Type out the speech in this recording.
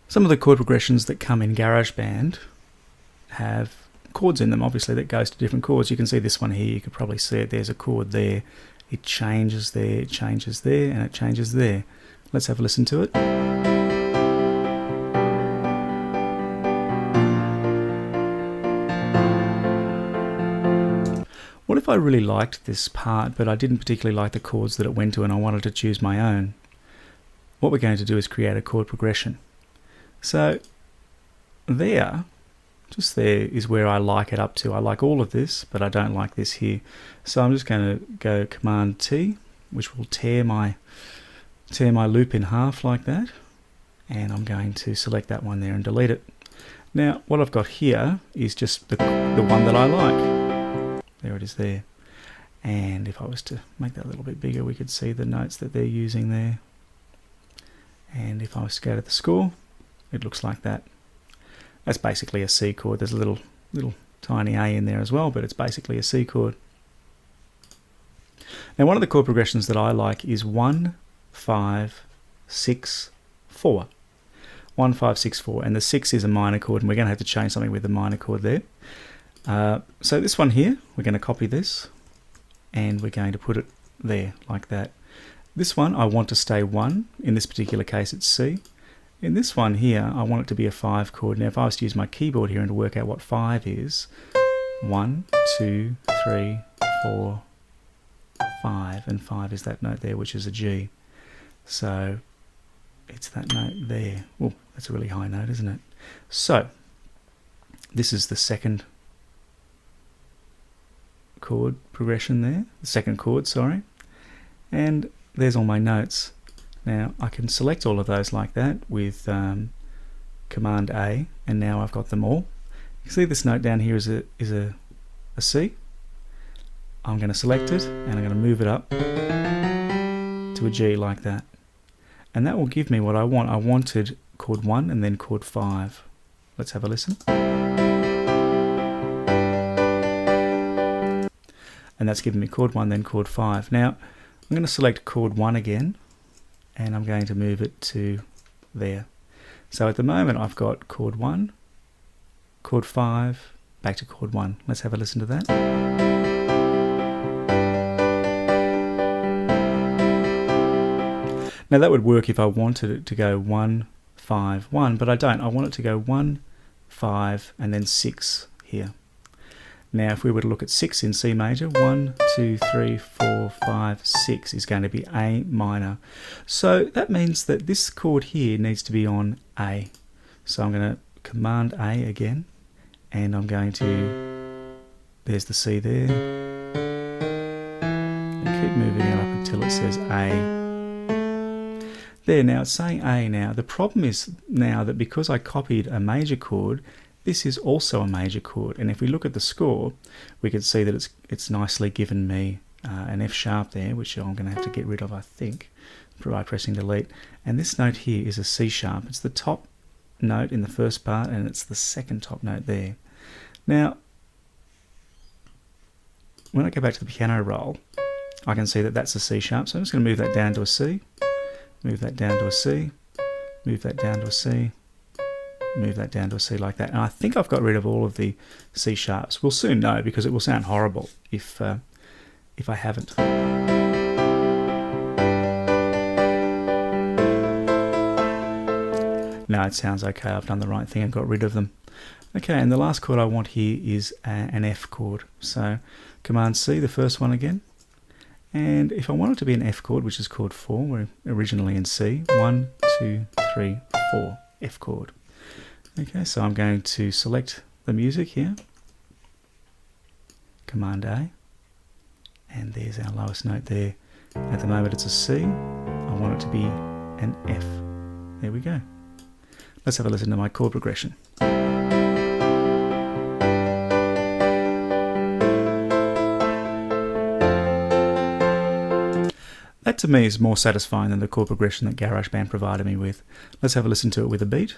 Some of the chord progressions that come in GarageBand have chords in them, obviously, that goes to different chords. You can see this one here, you could probably see it, there's a chord there, it changes there, it changes there, and it changes there. Let's have a listen to it. What if I really liked this part, but I didn't particularly like the chords that it went to and I wanted to choose my own? What we're going to do is create a chord progression. So there, just there is where I like it up to. I like all of this, but I don't like this here. So I'm just going to go Command T, which will tear my loop in half like that. And I'm going to select that one there and delete it. Now, what I've got here is just the one that I like. There it is there. And if I was to make that a little bit bigger, we could see the notes that they're using there. And if I was to go to the score, it looks like that. That's basically a C chord. There's a little tiny A in there as well, but it's basically a C chord. Now, one of the chord progressions that I like is 1, 5, 6, 4. 1, 5, 6, 4, and the 6 is a minor chord, and we're going to have to change something with the minor chord there. So this one here, we're going to copy this, and we're going to put it there, like that. This one, I want to stay 1. In this particular case, it's C. In this one here, I want it to be a 5 chord. Now, if I was to use my keyboard here and to work out what 5 is, 1, 2, 3, 4, 5, and 5 is that note there, which is a G. So it's that note there. Oh, that's a really high note, isn't it? So this is the second chord progression there, the second chord, sorry. And there's all my notes. Now I can select all of those like that with Command A, and now I've got them all. You see this note down here is a C. I'm going to select it and I'm going to move it up to a G like that. And that will give me what I want. I wanted chord 1 and then chord 5. Let's have a listen. And that's given me chord 1, then chord 5. Now, I'm going to select chord 1 again, and I'm going to move it to there. So at the moment, I've got chord 1, chord 5, back to chord 1. Let's have a listen to that. Now that would work if I wanted it to go 1, 5, 1, but I don't. I want it to go 1, 5, and then 6 here. Now if we were to look at 6 in C major, 1, 2, 3, 4, 5, 6 is going to be A minor. So that means that this chord here needs to be on A. So I'm going to Command A again, and I'm going to, there's the C there, and keep moving it up until it says A. There, now it's saying A now. The problem is now that because I copied a major chord, this is also a major chord. And if we look at the score, we can see that it's nicely given me an F sharp there, which I'm going to have to get rid of, I think, by pressing delete. And this note here is a C sharp. It's the top note in the first part, and it's the second top note there. Now, when I go back to the piano roll, I can see that that's a C sharp. So I'm just going to move that down to a C. Move that down to a C, move that down to a C, move that down to a C like that. And I think I've got rid of all of the C sharps. We'll soon know because it will sound horrible if I haven't. No, it sounds okay. I've done the right thing and got rid of them. Okay, and the last chord I want here is an F chord. So Command C, the first one again. And if I want it to be an F chord, which is chord 4, we're originally in C, 1, 2, 3, 4, F chord. Okay, so I'm going to select the music here, Command A, and there's our lowest note there. At the moment it's a C, I want it to be an F. There we go. Let's have a listen to my chord progression. That to me is more satisfying than the chord progression that GarageBand provided me with. Let's have a listen to it with a beat.